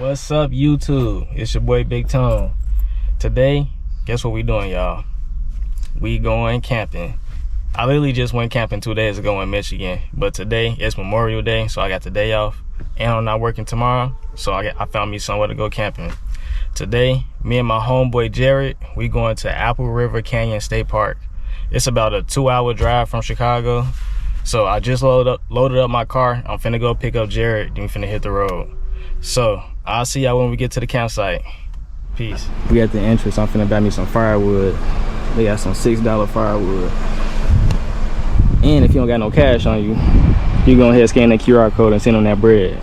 What's up, YouTube? It's your boy Big Tone. Today, guess what we doing, y'all? We going camping. I literally just went camping 2 days ago in Michigan, but today it's Memorial Day, so I got the day off, and I'm not working tomorrow, so I found me somewhere to go camping. Today, me and my homeboy Jared, we going to Apple River Canyon State Park. It's about a 2-hour drive from Chicago, so I just loaded up my car. I'm finna go pick up Jared, then we finna hit the road. So I'll see y'all when we get to the campsite. Peace. We at the entrance. I'm finna buy me some firewood. They got some $6 firewood. And if you don't got no cash on you, you go ahead and scan that QR code and send them that bread.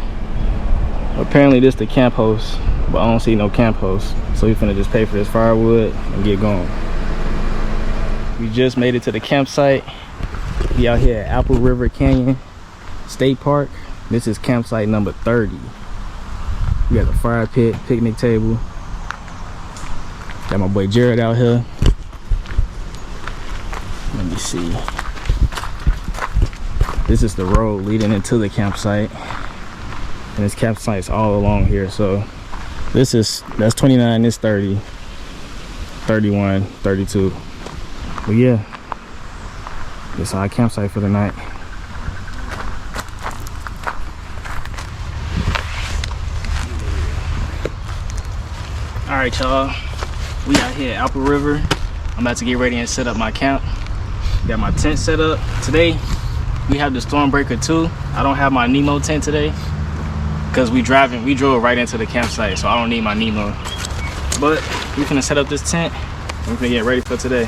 Apparently this the camp host, but I don't see no camp host. So we finna just pay for this firewood and get going. We just made it to the campsite. We out here at Apple River Canyon State Park. This is campsite number 30. We got the fire pit, picnic table. Got my boy Jared out here. Let me see. This is the road leading into the campsite. And this campsite's all along here. So that's 29, this 30, 31, 32. But yeah, this is our campsite for the night. All right, y'all, we out here at Apple River. I'm about to get ready and set up my camp. Got my tent set up. Today, we have the Stormbreaker 2. I don't have my Nemo tent today because we drove right into the campsite, so I don't need my Nemo. But we finna set up this tent and we're finna get ready for today.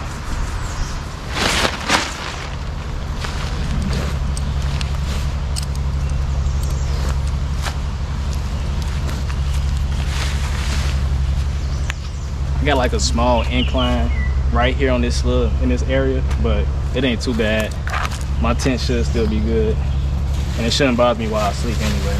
I got like a small incline right here on this in this area, but it ain't too bad. My tent should still be good, and it shouldn't bother me while I sleep anyway.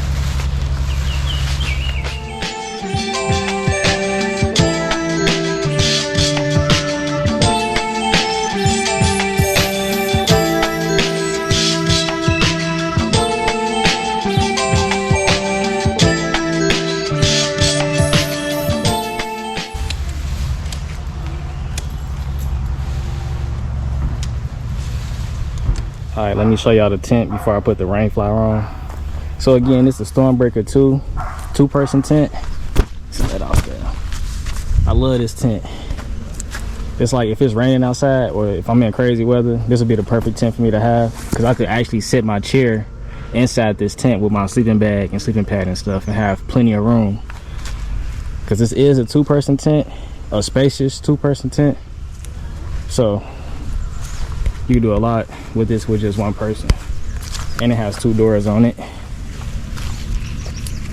All right, let me show y'all the tent before I put the rain flower on. So again, this is the Stormbreaker 2, two-person tent. Set that off there. I love this tent. It's like if it's raining outside or if I'm in crazy weather, this would be the perfect tent for me to have, because I could actually sit my chair inside this tent with my sleeping bag and sleeping pad and stuff and have plenty of room. Because this is a two-person tent, a spacious two-person tent. So you can do a lot with this with just one person. And it has 2 doors on it.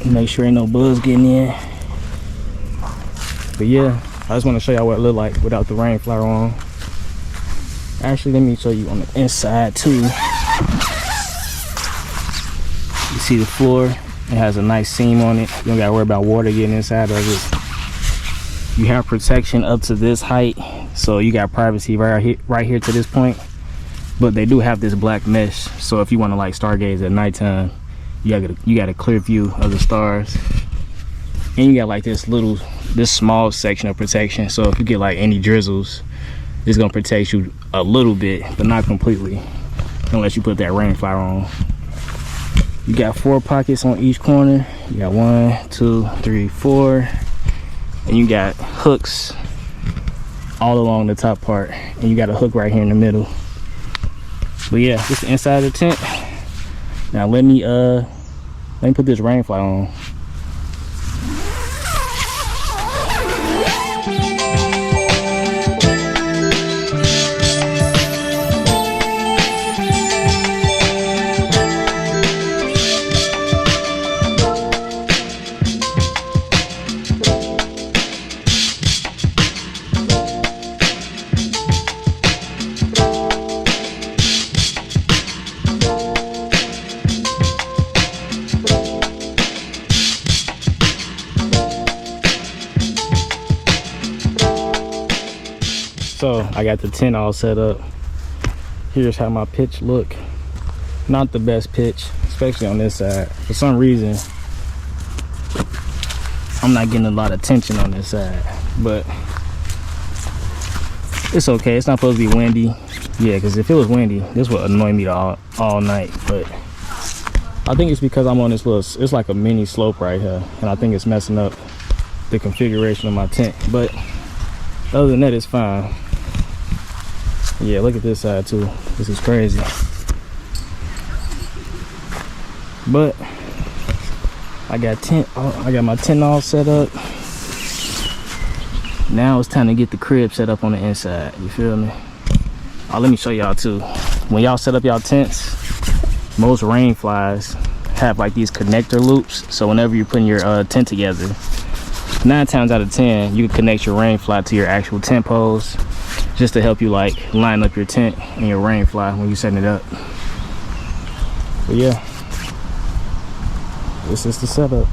Make sure ain't no bugs getting in. But yeah, I just want to show y'all what it look like without the rain flower on. Actually, let me show you on the inside too. You see the floor, it has a nice seam on it. You don't gotta worry about water getting inside of it. You have protection up to this height, so you got privacy right here to this point. But they do have this black mesh, so if you want to like stargaze at nighttime, you got a clear view of the stars. And you got like this small section of protection, so if you get like any drizzles, it's gonna protect you a little bit, but not completely, unless you put that rain flower on. You got 4 pockets on each corner. You got 1, 2, 3, 4, and you got hooks all along the top part, and you got a hook right here in the middle. But yeah, this is the inside of the tent. Now let me put this rain flower on. So I got the tent all set up. Here's how my pitch look. Not the best pitch, especially on this side. For some reason, I'm not getting a lot of tension on this side, but it's okay. It's not supposed to be windy. Yeah, because if it was windy, this would annoy me all night. But I think it's because I'm on this little, it's like a mini slope right here, and I think it's messing up the configuration of my tent. But other than that, it's fine. Yeah, look at this side too. This is crazy. But I got my tent all set up. Now it's time to get the crib set up on the inside. You feel me? Oh, let me show y'all too. When y'all set up y'all tents, most rain flies have like these connector loops. So whenever you're putting your tent together, 9 times out of 10, you can connect your rain fly to your actual tent poles, just to help you like line up your tent and your rain fly when you're setting it up. But yeah, this is the setup.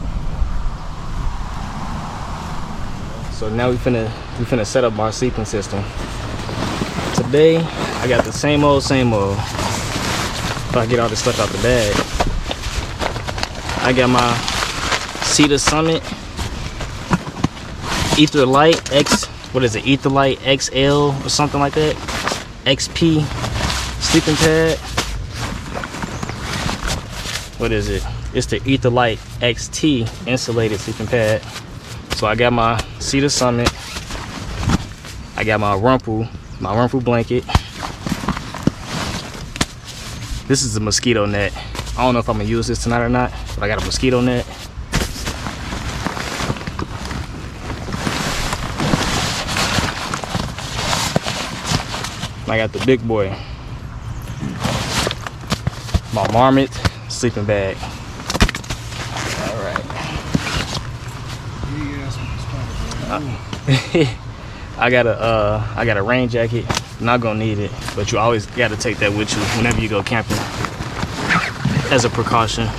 So now we finna set up our sleeping system. Today I got the same old. If I get all this stuff out the bag, I got my Cedar Summit Ether Light X. What is it? Ether Light XL or something like that. XP sleeping pad. What is it? It's the Ether Light XT insulated sleeping pad. So I got my Cedar Summit. I got my Rumpel blanket. This is a mosquito net. I don't know if I'm gonna use this tonight or not, but I got a mosquito net. I got the big boy, my Marmot sleeping bag. All right. I got a rain jacket. Not gonna need it, but you always gotta take that with you whenever you go camping as a precaution.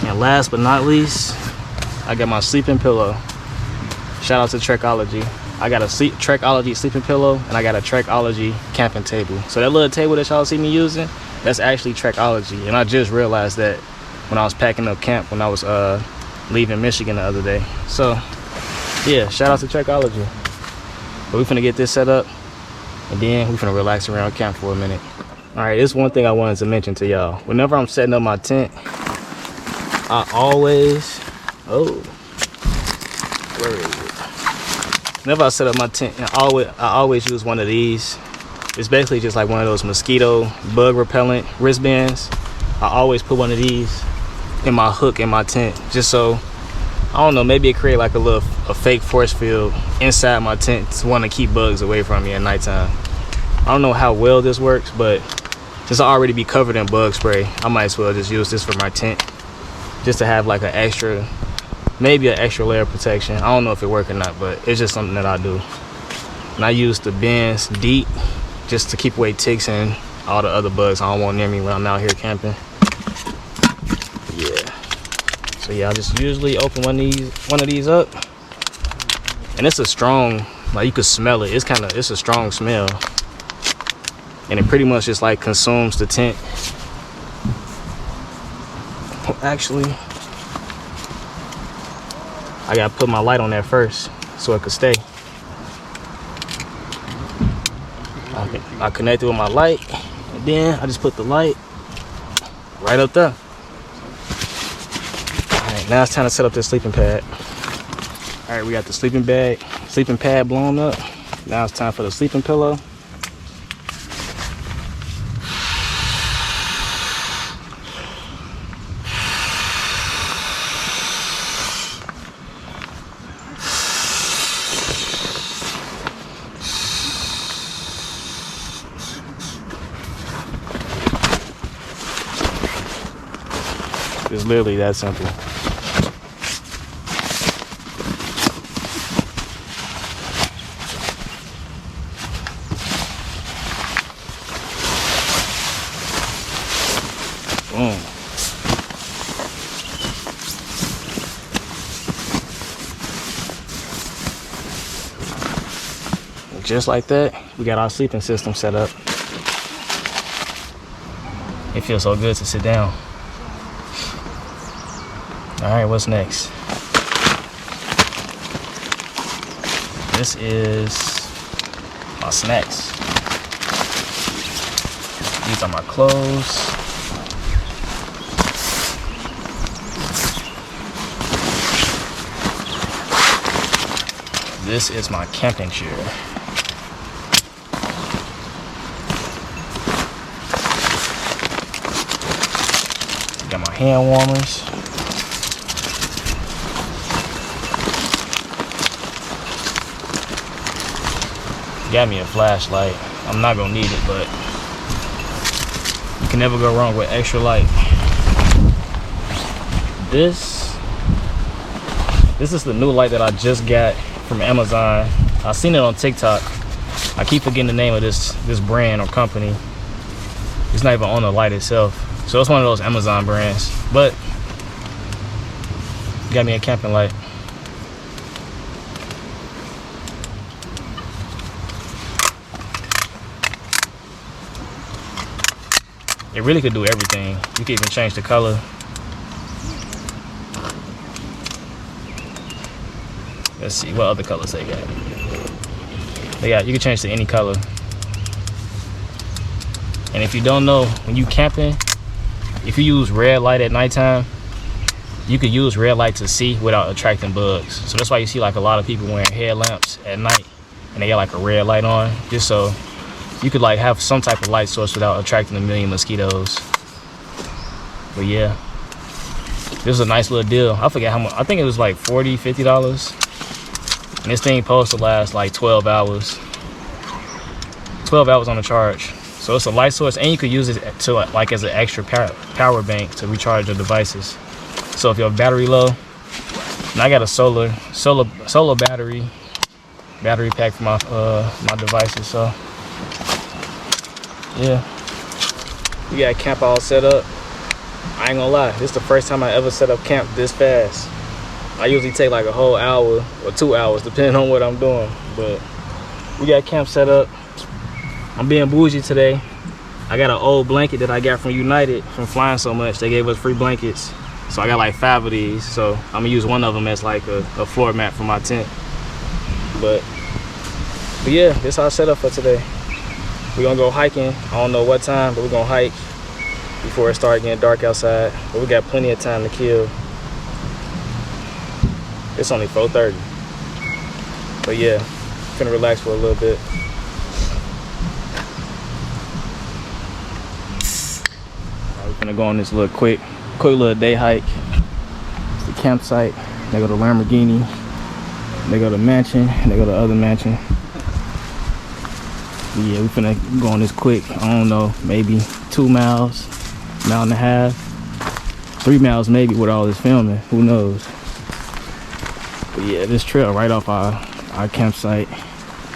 And last but not least, I got my sleeping pillow. Shout out to Trekology. I got a Trekology sleeping pillow, and I got a Trekology camping table. So that little table that y'all see me using, that's actually Trekology. And I just realized that when I was packing up camp when I was leaving Michigan the other day. So yeah, shout out to Trekology. But we finna get this set up, and then we finna relax around camp for a minute. All right, this is one thing I wanted to mention to y'all. Whenever I'm setting up my tent, I always, where is it? Whenever I set up my tent, I always use one of these. It's basically just like one of those mosquito bug repellent wristbands. I always put one of these in my hook in my tent, just so, I don't know, maybe it create like a fake force field inside my tent to want to keep bugs away from me at nighttime. I don't know how well this works, but since I already be covered in bug spray, I might as well just use this for my tent, just to have like maybe an extra layer of protection. I don't know if it works or not, but it's just something that I do. And I use the bins deep just to keep away ticks and all the other bugs I don't want near me when I'm out here camping. Yeah. So yeah, I just usually open one of these up, and it's a strong, like you could smell it. It's a strong smell, and it pretty much just like consumes the tent. Well, actually, I gotta put my light on there first so it could stay. I connect it with my light, and then I just put the light right up there. Now it's time to set up this sleeping pad. All right, we got the sleeping pad blown up. Now it's time for the sleeping pillow. It's literally that simple. Boom. Just like that, we got our sleeping system set up. It feels so good to sit down. All right, what's next? This is my snacks. These are my clothes. This is my camping chair. Got my hand warmers. Got me a flashlight. I'm not gonna need it, but you can never go wrong with extra light. This is the new light that I just got from Amazon. I seen it on TikTok. I keep forgetting the name of this brand or company. It's not even on the light itself. So it's one of those Amazon brands. But got me a camping light. It really could do everything. You can even change the color. Let's see what other colors they got. You can change to any color. And if you don't know, when you camping, if you use red light at nighttime, you could use red light to see without attracting bugs. So that's why you see like a lot of people wearing headlamps at night and they got like a red light on, just so you could like have some type of light source without attracting a million mosquitoes. But yeah, this is a nice little deal. I forget how much. I think it was like $40, $50. And this thing supposed to last like 12 hours. 12 hours on the charge. So it's a light source, and you could use it to like as an extra power bank to recharge your devices. So if your battery low, and I got a solar battery pack for my my devices. So yeah, we got camp all set up. I ain't gonna lie, this is the first time I ever set up camp this fast. I usually take like a whole hour or 2 hours depending on what I'm doing, but we got camp set up. I'm being bougie today. I got an old blanket that I got from United from flying so much. They gave us free blankets, so I got like 5 of these. So I'm gonna use one of them as like a floor mat for my tent. But yeah, this is our setup for today. We're gonna go hiking. I don't know what time, but we're gonna hike before it starts getting dark outside. But we got plenty of time to kill. It's only 4:30. But yeah, finna relax for a little bit. We're gonna go on this little quick little day hike. It's the campsite. They go to Lamborghini. They go to mansion. And they go to other mansion. But yeah, we finna go on this quick. I don't know, maybe 2 miles, mile and a half, 3 miles maybe with all this filming. Who knows? But yeah, this trail right off our campsite.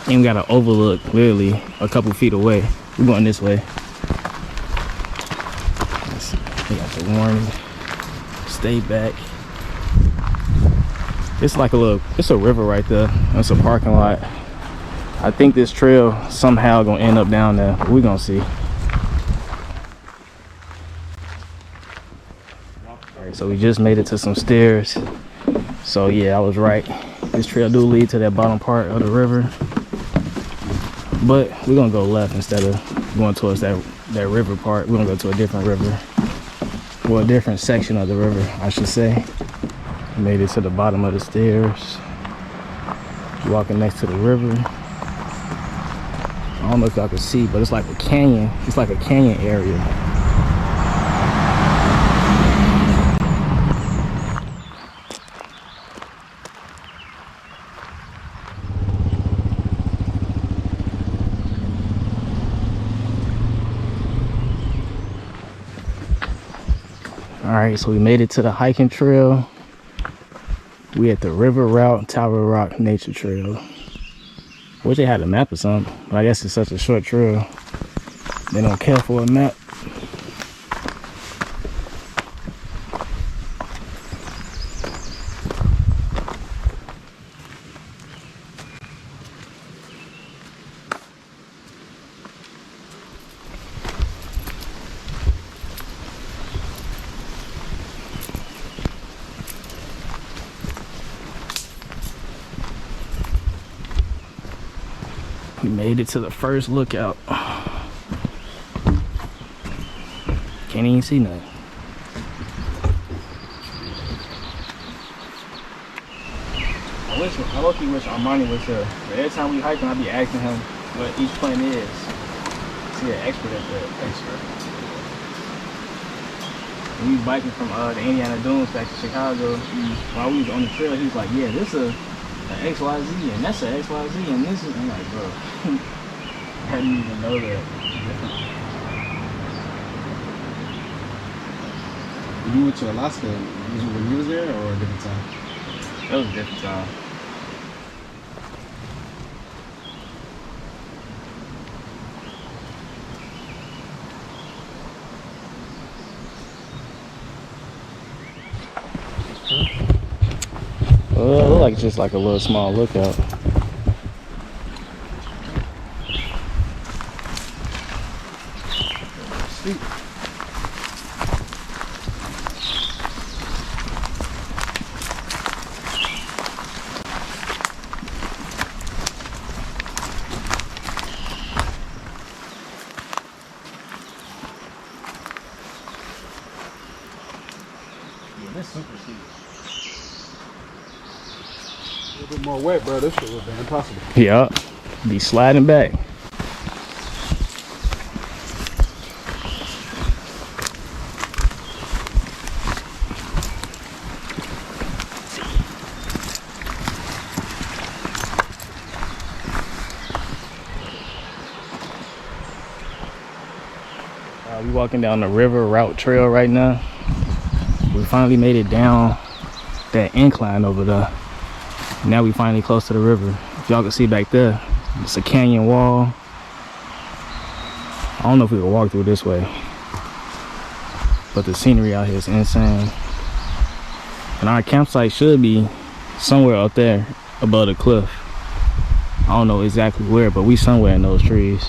And we got an overlook literally a couple feet away. We're going this way. We got the warning, stay back. It's like it's a river right there. It's a parking lot. I think this trail somehow gonna end up down there, but we're gonna see. Alright, so we just made it to some stairs. So yeah, I was right. This trail do lead to that bottom part of the river. But we're gonna go left instead of going towards that river part. We're gonna go to a different river. Well, a different section of the river, I should say. Made it to the bottom of the stairs. Walking next to the river. I don't know if y'all can see, but it's like a canyon. It's like a canyon area. Alright, so we made it to the hiking trail. We at the River Route Tower Rock Nature Trail. Wish they had a map or something, but I guess it's such a short trail. They don't care for a map. We made it to the first lookout. Can't even see nothing. I low-key wish Armani was here. But every time we hiking, I be asking him what each plant is. He's an expert at that. When we was biking from the Indiana Dunes back to Chicago, while we was on the trail, he was like, yeah, this is a XYZ, and that's a XYZ, and this is, I'm like, bro, I didn't even know that. You went to Alaska when you was there, or a different time? That was a different time. Well, it looked like just like a little small lookout. Sweet. Yeah, this super steep. A little bit more wet, bro. This shit would have been impossible. Yeah, be sliding back. We walking down the river route trail right now. We finally made it down that incline over there. Now we finally close to the river. If y'all can see back there, it's a canyon wall. I don't know if we can walk through this way, but the scenery out here is insane. And our campsite should be somewhere up there above the cliff. I don't know exactly where, but we somewhere in those trees.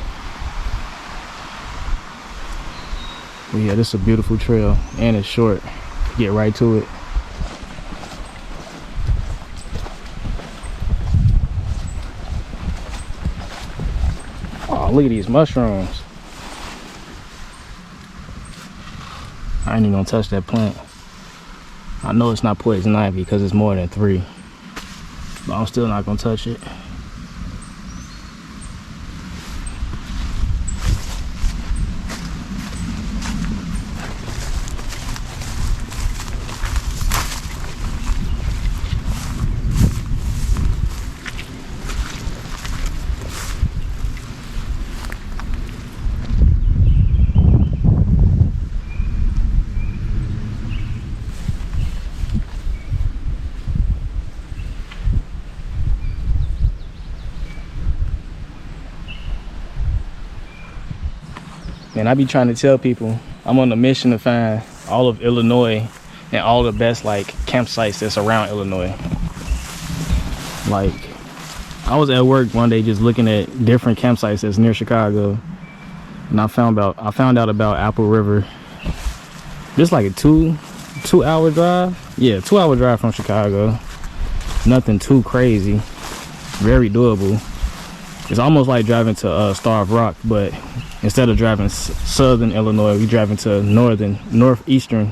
But yeah, this is a beautiful trail, and it's short. Get right to it. Oh, look at these mushrooms. I ain't even gonna touch that plant. I know it's not poison ivy because it's more than 3, but I'm still not gonna touch it. And I be trying to tell people I'm on a mission to find all of Illinois and all the best like campsites that's around Illinois. Like, I was at work one day just looking at different campsites that's near Chicago, and I found out about Apple River. This like a two-hour drive. Yeah, 2-hour drive from Chicago. Nothing too crazy. Very doable. It's almost like driving to Starved Rock, but instead of driving southern Illinois, we driving to northwestern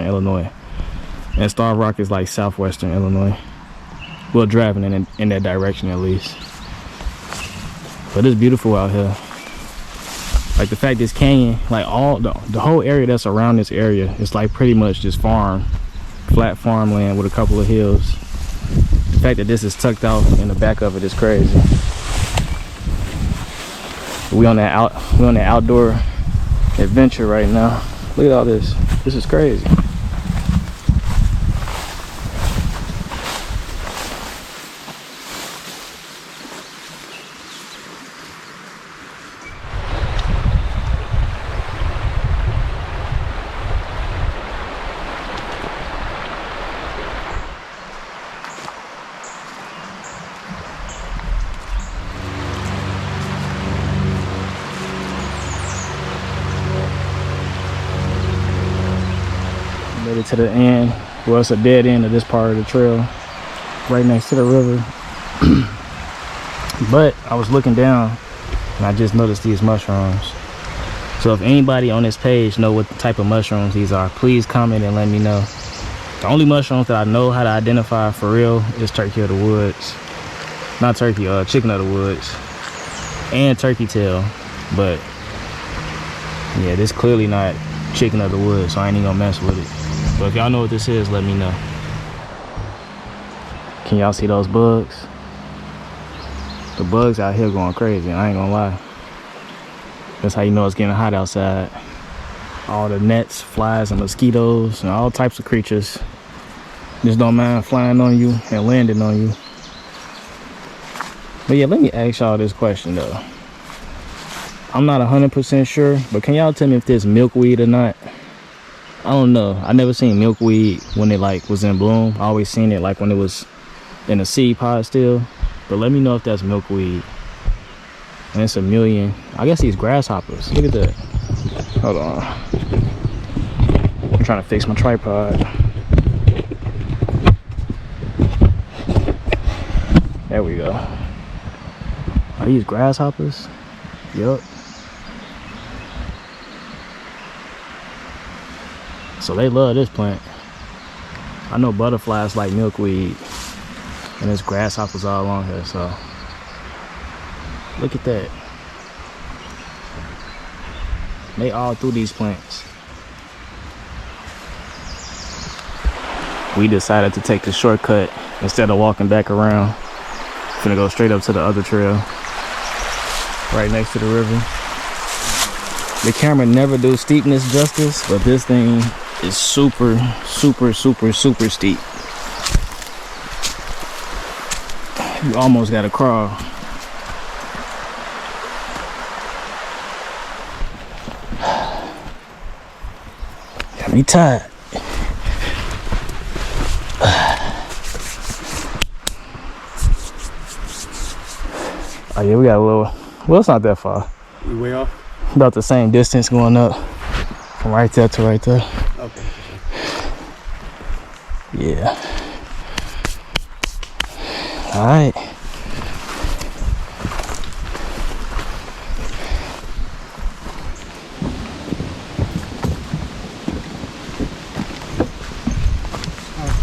Illinois. And Starved Rock is like southwestern Illinois. We're driving in that direction at least. But it's beautiful out here. Like the fact this canyon, like all the whole area that's around this area, it's like pretty much just flat farmland with a couple of hills. The fact that this is tucked out in the back of it is crazy. We on that outdoor adventure right now. Look at all this. This is crazy. Made it to the end. Well, it's a dead end of this part of the trail, right next to the river. But I was looking down and I just noticed these mushrooms. So if anybody on this page know what type of mushrooms these are, please comment and let me know. The only mushrooms that I know how to identify for real is turkey of the woods. Not turkey, chicken of the woods. And turkey tail. But yeah, this clearly not chicken of the woods, so I ain't even gonna mess with it. But if y'all know what this is, let me know. Can y'all see those bugs? The bugs out here going crazy, I ain't gonna lie. That's how you know it's getting hot outside. All the gnats, flies, and mosquitoes, and all types of creatures just don't mind flying on you and landing on you. But yeah, let me ask y'all this question though. I'm not 100% sure, but can y'all tell me if this milkweed or not? I don't know. I never seen milkweed when it like was in bloom. I always seen it like when it was in a seed pod still. But let me know if that's milkweed. And it's a million. I guess these grasshoppers. Look at that. Hold on. I'm trying to fix my tripod. There we go. Are these grasshoppers? Yup. So they love this plant. I know butterflies like milkweed. And there's grasshoppers all along here, so. Look at that. They all through these plants. We decided to take the shortcut instead of walking back around. Gonna go straight up to the other trail. Right next to the river. The camera never do steepness justice, but this thing is super, super, super, super steep. You almost gotta crawl. Got me tired. Oh yeah, we got a little, well, it's not that far. We way off? About the same distance going up from right there to right there. Okay. Yeah. All right.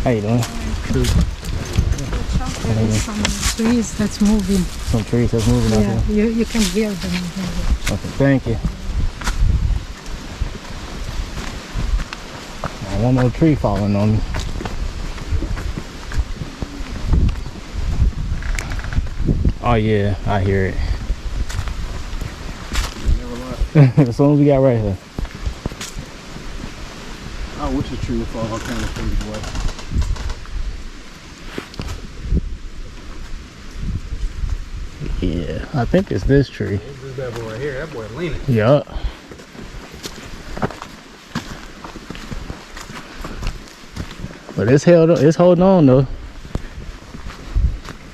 How you doing? There is some trees that's moving. Some trees that's moving out Yeah, here. you can hear them. Okay, thank you. Now, one more tree falling on me. Oh yeah, I hear it. As soon as we got right here. I wish the tree would fall all kind of things away. Yeah, I think it's this tree. This bad boy right here, that boy leaning. Yup. But it's holding on though.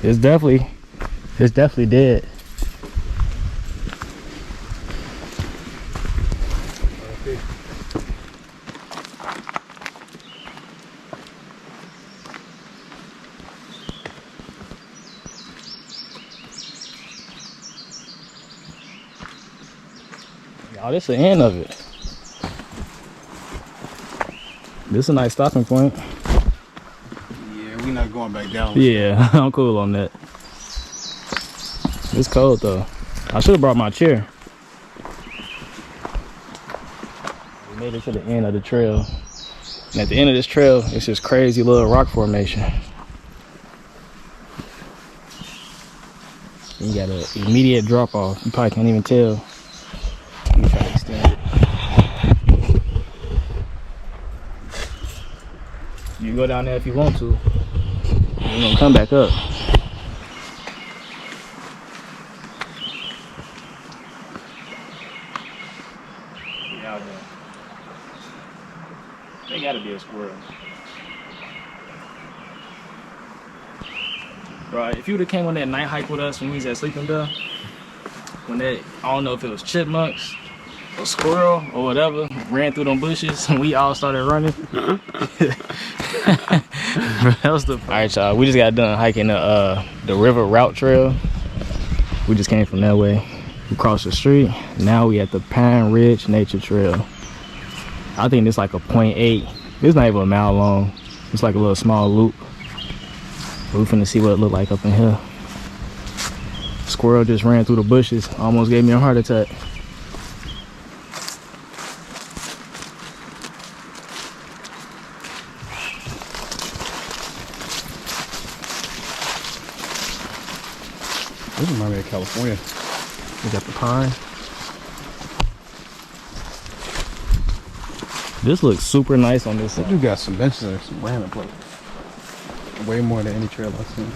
It's definitely dead. Oh, this is the end of it. This is a nice stopping point. Yeah, we're not going back down. Yeah, I'm cool on that. It's cold though. I should have brought my chair. We made it to the end of the trail. And at the end of this trail, it's this crazy little rock formation. You got an immediate drop off. You probably can't even tell. Let me try to extend it. You can go down there if you want to. You're gonna come back up. Yeah, they gotta be a squirrel. Right, if you would've came on that night hike with us when we was at Sleeping Bell, when that, I don't know if it was chipmunks, a squirrel, or whatever, ran through them bushes and we all started running. That was the... Alright y'all, we just got done hiking the river route trail. We just came from that way. We crossed the street. Now we at the Pine Ridge Nature Trail. I think it's like a 0.8. It's not even a mile long. It's like a little small loop. We're finna see what it look like up in here. Squirrel just ran through the bushes. Almost gave me a heart attack. This reminds me of California. We got the pine. This looks super nice on this side. You got some benches there, some random place. Way more than any trail I've seen.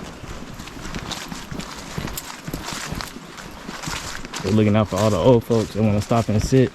They're looking out for all the old folks that want to stop and sit.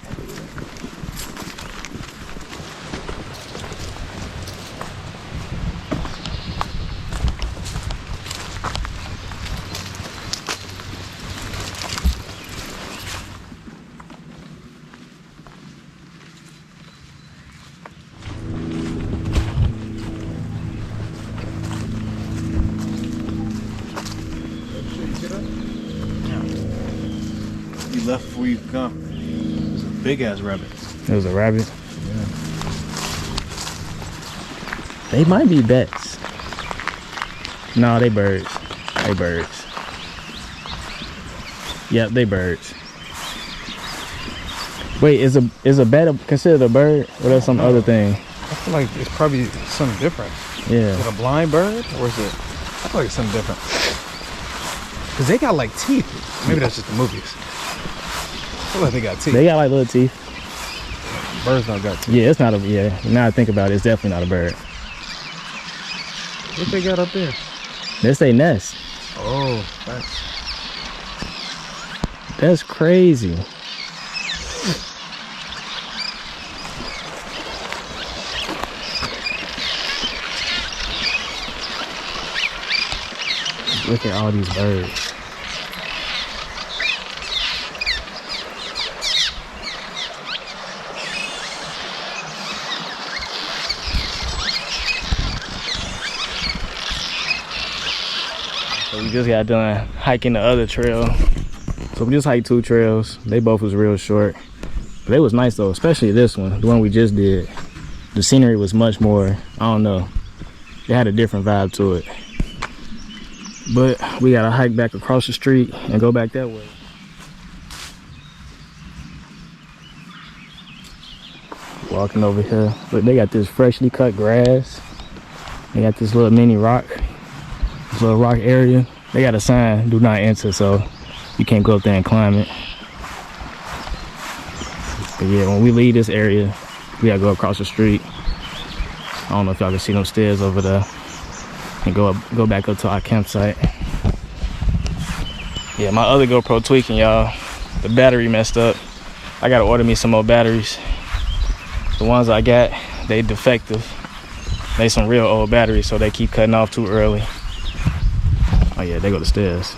You left before you come. It was a big ass rabbit. It was a rabbit. Yeah. They might be bats. No, they birds. They birds. Yep, they birds. Wait, is a bat considered a bird, or that's some other thing? I feel like it's probably something different. Yeah. Is it a blind bird, or is it? I feel like it's something different. Cause they got like teeth. Maybe that's just the movies. I feel like they got teeth. They got like little teeth. Birds don't got teeth. Yeah, it's not a, yeah, now I think about it, it's definitely not a bird. What they got up there? That's their nest. Oh, that's. That's crazy. Look at all these birds. So we just got done hiking the other trail. So we just hiked 2 trails. They both was real short. But they was nice though, especially this one, the one we just did. The scenery was much more, I don't know, it had a different vibe to it. But we gotta hike back across the street and go back that way. Walking over here. Look, they got this freshly cut grass. They got this little mini rock. This little rock area. They got a sign, do not enter, so you can't go up there and climb it. But yeah, when we leave this area, we gotta go across the street. I don't know if y'all can see them stairs over there. And go back up to our campsite. Yeah, my other GoPro tweaking, y'all. The battery messed up. I gotta order me some more batteries. The ones I got, they defective. They some real old batteries, so they keep cutting off too early. Oh yeah, they go the stairs.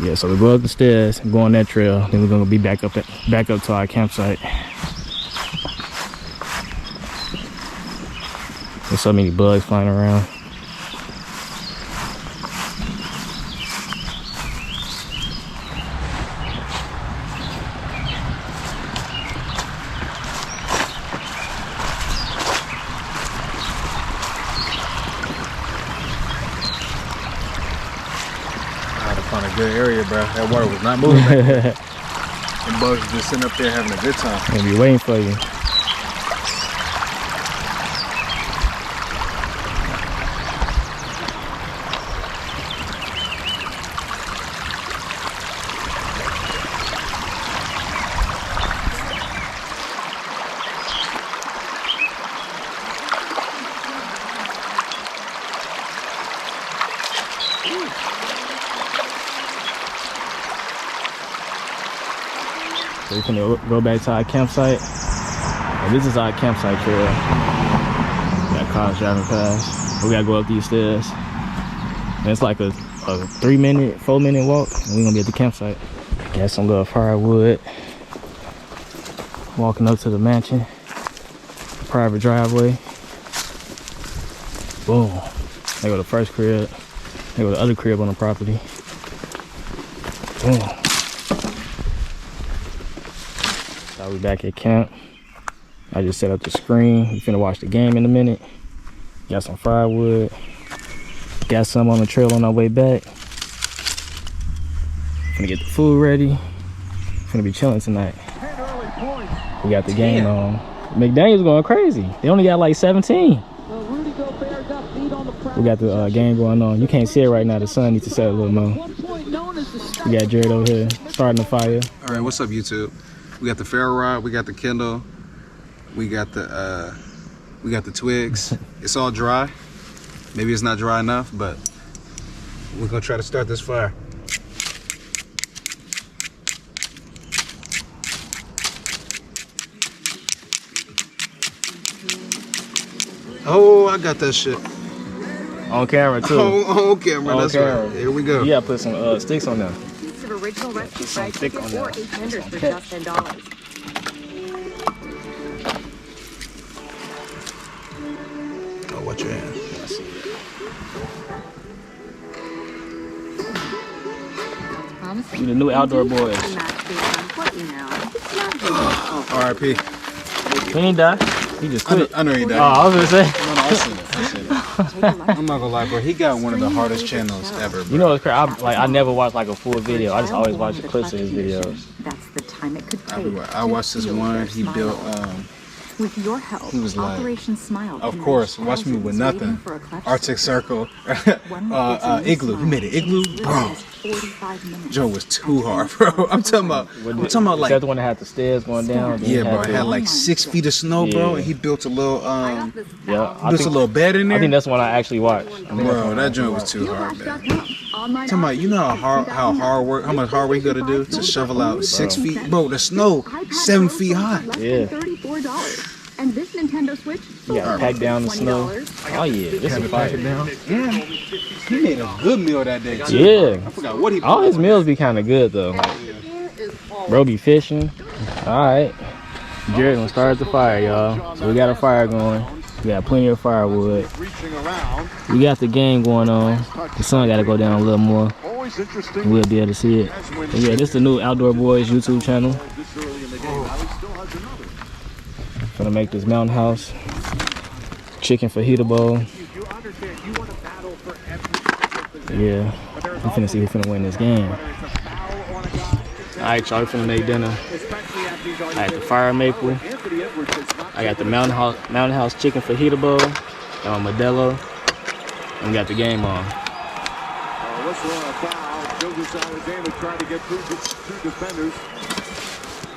Yeah, so we go up the stairs, go on that trail, then we're gonna be back up to our campsite. There's so many bugs flying around. Found a good area, bro. That water was not moving. And bugs were just sitting up there having a good time. They'll be waiting for you. So we're gonna go back to our campsite. And this is our campsite trail. We got cars driving past. We gotta go up these stairs. And it's like a 3-minute, 4-minute walk. And we're gonna be at the campsite. Got some little firewood. Walking up to the mansion. Private driveway. Boom. There go the first crib. There go the other crib on the property. Boom. So we back at camp. I just set up the screen. We finna watch the game in a minute. Got some firewood. Got some on the trail on our way back. Finna get the food ready. Finna be chilling tonight. We got the game on. McDaniel's going crazy. They only got like 17. We got the game going on. You can't see it right now. The sun needs to set a little more. We got Jared over here starting the fire. All right, what's up, YouTube? We got the ferro rod. We got the Kindle. We got the twigs. It's all dry. Maybe it's not dry enough, but we're gonna try to start this fire. Oh, I got that shit. On camera too. On camera, that's right. Here we go. You gotta put some sticks on them. Piece of original recipe fried thick chicken on or that. 8 tenders for just $10. Oh, watch your hand. You the new outdoor boys. R.I.P. He ain't die. He just quit. I know he died. Oh, I was gonna say. No, I seen it. I'm not gonna lie, bro. He got one of the hardest channels ever, bro. You know what's crazy? I never watched like a full video. I just always watch the clips of his videos. That's the time it could take. I watched this one. He built. With your help, He was like, Operation Smile. of course, watch me with nothing. Arctic Circle, igloo. He made an igloo, bro. Joe was too hard, bro. I'm talking about Is that like, the one that had the stairs going down? Then yeah, you bro. had It had like 6 feet of snow, bro, and he built a little yeah, built a little bed in I think there. that's the one I actually watched. Bro, that joint was too hard, man. Talking about, you know how much hard work you gotta do to shovel out 6 feet, bro. The snow 7 feet high. Yeah. $34. And this Nintendo Switch. You gotta pack down the snow. Oh yeah, this is fire. Yeah, he made a good meal that day too. Yeah. I forgot what he put. All his meals be kind of good though. Bro be fishing. All right. Jared gonna start the fire, y'all. So we got a fire going. We got plenty of firewood. We got the game going on. The sun got to go down a little more. We'll be able to see it. But yeah, this is the new Outdoor Boys YouTube channel. Gonna make this mountain house. Chicken fajita bowl. Yeah, I'm finna see who's finna win this game. Alright, y'all, we finna make dinner. I got the fire maple. I got the mountain house chicken fajita bowl. Modelo. And we got the game on.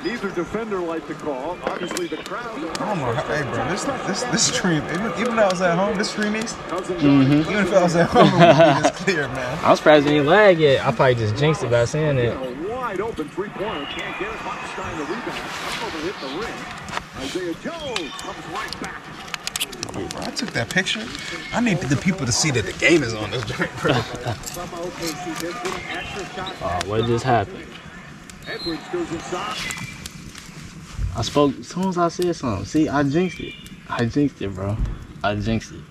Neither defender like the call. Obviously, the crowd. Oh my, hey bro, this stream, even though I was at home, this stream is. Even if I was at home, it would be this clear, man. I'm surprised it didn't lag yet. I probably just jinxed it by saying that. A wide open three-pointer. Can't get it. Buckstein the rebound. Up over hit the rim. Isaiah Joe comes right back. Bro, I took that picture. I need the people to see that the game is on this joint, bro. Oh, what just happened? Edwards goes inside. I spoke as soon as I said something. See, I jinxed it. I jinxed it, bro. I jinxed it.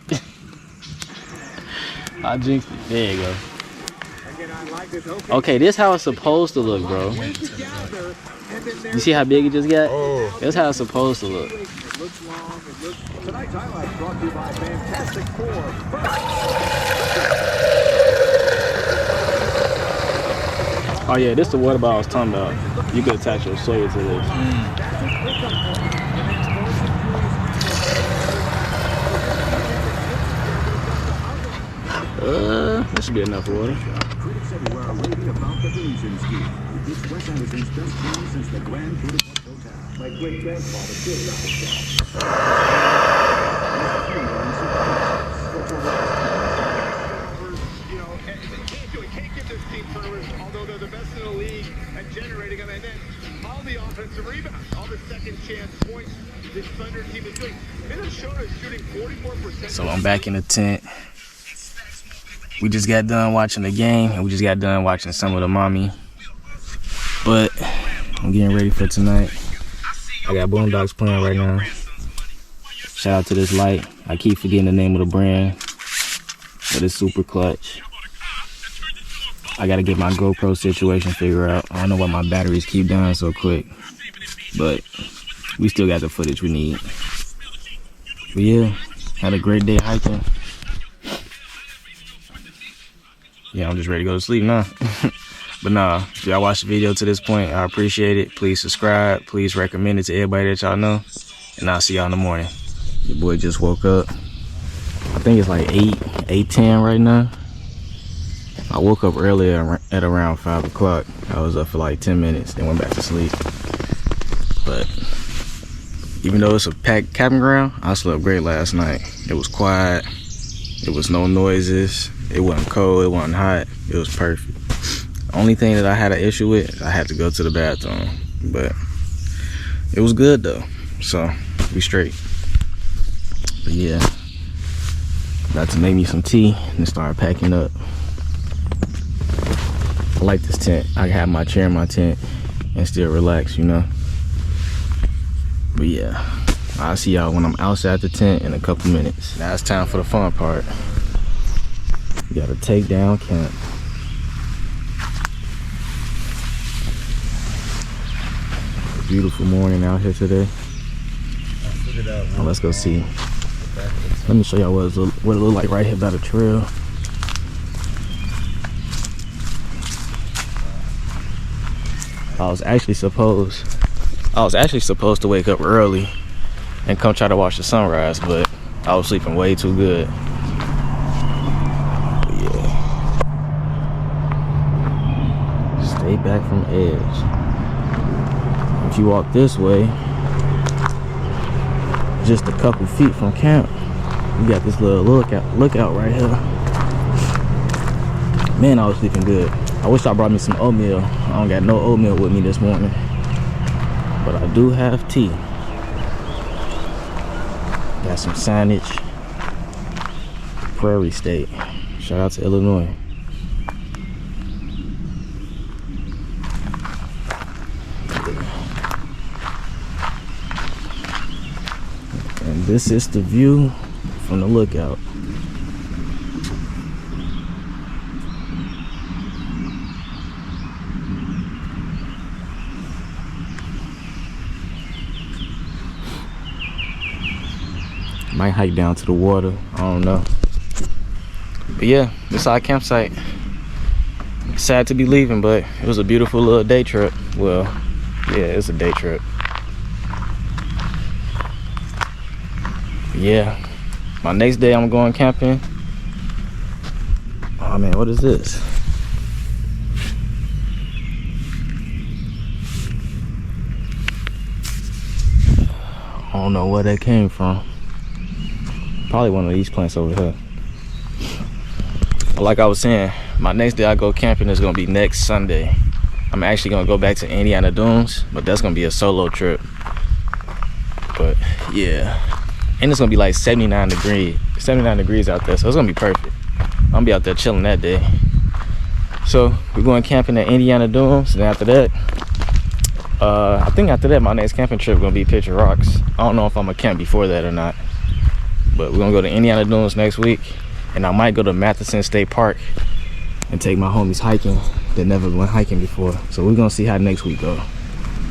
I jinxed it. There you go. Okay, this how it's supposed to look, bro. You see how big it just got? Oh. That's how it's supposed to look. Tonight's highlight brought to you by Fantastic Four. Oh yeah, this is the water bottle I was talking about. You could attach your soda to this. That should be enough water. Critics everywhere are raving about the Venetian ski. It's Wes Anderson's best film since the Grand Budapest Hotel. My great grandfather did that. You know, can't give this team turnovers, although they're the best in the league at generating them, and then all the offensive rebounds, all the second chance points this Thunder team is doing. Minnesota is shooting 44%. So I'm back in the tent. We just got done watching the game, and we just got done watching some of the mommy. But I'm getting ready for tonight. I got Boondocks playing right now. Shout out to this light. I keep forgetting the name of the brand, but it's super clutch. I gotta get my GoPro situation figured out. I don't know why my batteries keep dying so quick, but we still got the footage we need. But yeah, had a great day hiking. Yeah, I'm just ready to go to sleep now. But nah, if y'all watched the video to this point, I appreciate it. Please subscribe. Please recommend it to everybody that y'all know. And I'll see y'all in the morning. Your boy just woke up. I think it's like 8:10 right now. I woke up earlier at around 5 o'clock. I was up for like 10 minutes, then went back to sleep. But even though it's a packed campground, I slept great last night. It was quiet. It was no noises. It wasn't cold. It wasn't hot. It was perfect. The only thing that I had an issue with, I had to go to the bathroom. But it was good though. So we straight. But yeah, about to make me some tea and start packing up. I like this tent. I can have my chair in my tent and still relax, you know. But yeah, I'll see y'all when I'm outside the tent in a couple minutes. Now it's time for the fun part. We gotta take down camp. A beautiful morning out here today. Oh, let's go see. Let me show y'all what it look like right here by the trail. I was actually supposed to wake up early and come try to watch the sunrise, but I was sleeping way too good. But yeah. Stay back from edge. If you walk this way, just a couple feet from camp, you got this little lookout right here. Man, I was sleeping good. I wish I brought me some oatmeal. I don't got no oatmeal with me this morning, but I do have tea. Got some Scenic, Prairie State. Shout out to Illinois. And this is the view from the lookout. Might hike down to the water, I don't know. But yeah, this is our campsite. Sad to be leaving, but it was a beautiful little day trip. Well, yeah, it's a day trip. Yeah, my next day I'm going camping. Oh man, what is this? I don't know where that came from. Probably one of these plants over here. But like I was saying, my next day I go camping is gonna be next Sunday. I'm actually gonna go back to Indiana Dunes, but that's gonna be a solo trip. But yeah, and it's gonna be like 79 degrees out there, so it's gonna be perfect. I'm gonna be out there chilling that day. So we're going camping at Indiana Dunes, and after that, I think after that my next camping trip gonna be Picture Rocks. I don't know if I'm gonna camp before that or not, but we're gonna go to Indiana Dunes next week, and I might go to Matheson State Park and take my homies hiking that never went hiking before. So we're gonna see how next week go.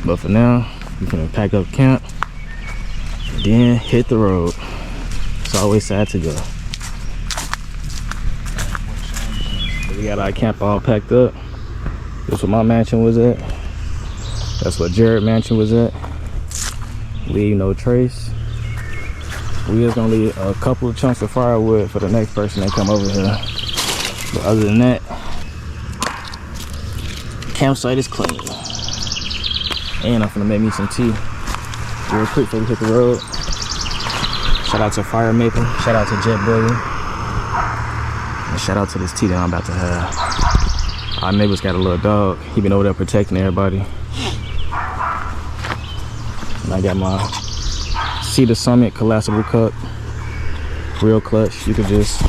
But for now, we're gonna pack up camp, then hit the road. It's always sad to go. We got our camp all packed up. This where my mansion was at. That's where Jared's mansion was at. Leave no trace. We just gonna leave a couple of chunks of firewood for the next person that come over here. But other than that, campsite is clean. And I'm gonna make me some tea real quick before we hit the road. Shout out to Fire Maple, shout out to Jet Burger, and shout out to this tea that I'm about to have. Our neighbor's got a little dog. He been over there protecting everybody. And I got my Cedar Summit collapsible cup, real clutch. You could just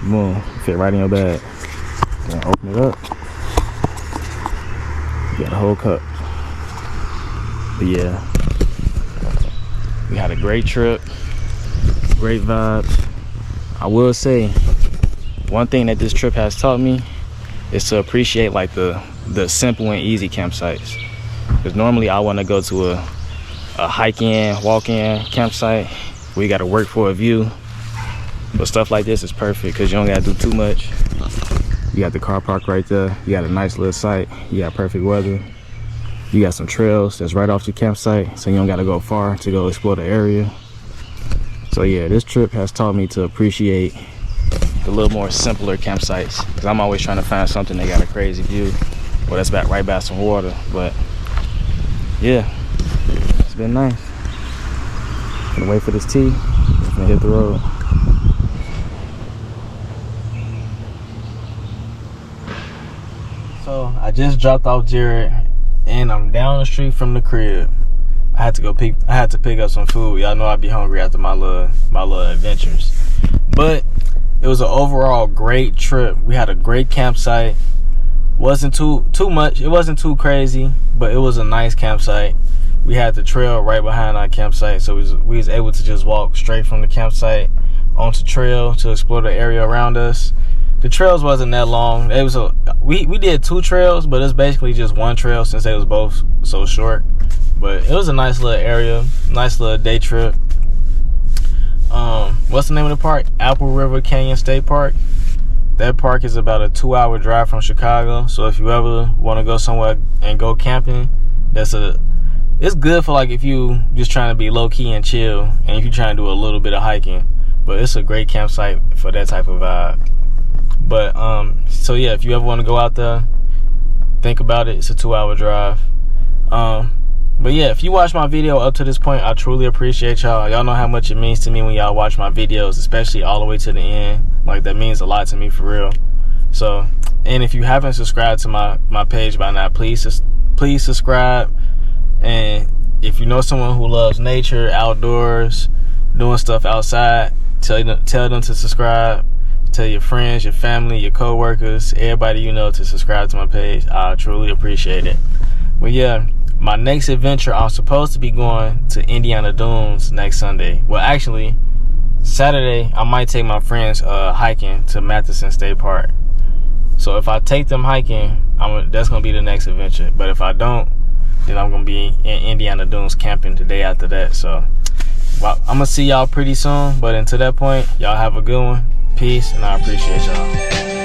boom, fit right in your bag. Then open it up. You got a whole cup. But yeah, we had a great trip, great vibes. I will say, one thing that this trip has taught me is to appreciate like the simple and easy campsites. Because normally I want to go to a hike-in, walk-in campsite where you got to work for a view. But stuff like this is perfect because you don't got to do too much. You got the car park right there. You got a nice little site. You got perfect weather. You got some trails that's right off your campsite, so you don't got to go far to go explore the area. So yeah, this trip has taught me to appreciate the little more simpler campsites, because I'm always trying to find something that got a crazy view or that's right by some water. But yeah, it's been nice. Gonna wait for this tea. Just gonna hit the road. So I just dropped off Jared and I'm down the street from the crib. I had to pick up some food. Y'all know I'd be hungry after my little adventures. But it was an overall great trip. We had a great campsite. Wasn't too much. It wasn't too crazy, but it was a nice campsite. We had the trail right behind our campsite, so we was able to just walk straight from the campsite onto trail to explore the area around us. The trails wasn't that long. It was we did 2 trails, but it's basically just one trail since they was both so short. But it was a nice little area, nice little day trip. What's the name of the park? Apple River Canyon State Park. That park is about a 2-hour drive from Chicago. So if you ever want to go somewhere and go camping, it's good for like if you just trying to be low key and chill, and if you're trying to do a little bit of hiking. But it's a great campsite for that type of vibe. But so yeah, if you ever want to go out there, think about it. It's a 2-hour drive. But yeah, if you watch my video up to this point, I truly appreciate y'all. Y'all know how much it means to me when y'all watch my videos, especially all the way to the end. Like, that means a lot to me for real. So, and if you haven't subscribed to my page by now, please subscribe. And if you know someone who loves nature, outdoors, doing stuff outside, tell them to subscribe. Tell your friends, your family, your co-workers, everybody you know to subscribe to my page. I truly appreciate it. But yeah, my next adventure, I'm supposed to be going to Indiana Dunes next Sunday. Well, actually, Saturday, I might take my friends hiking to Matheson State Park. So if I take them hiking, that's going to be the next adventure. But if I don't, then I'm going to be in Indiana Dunes camping the day after that. So well, I'm going to see y'all pretty soon. But until that point, y'all have a good one. Peace, and I appreciate y'all.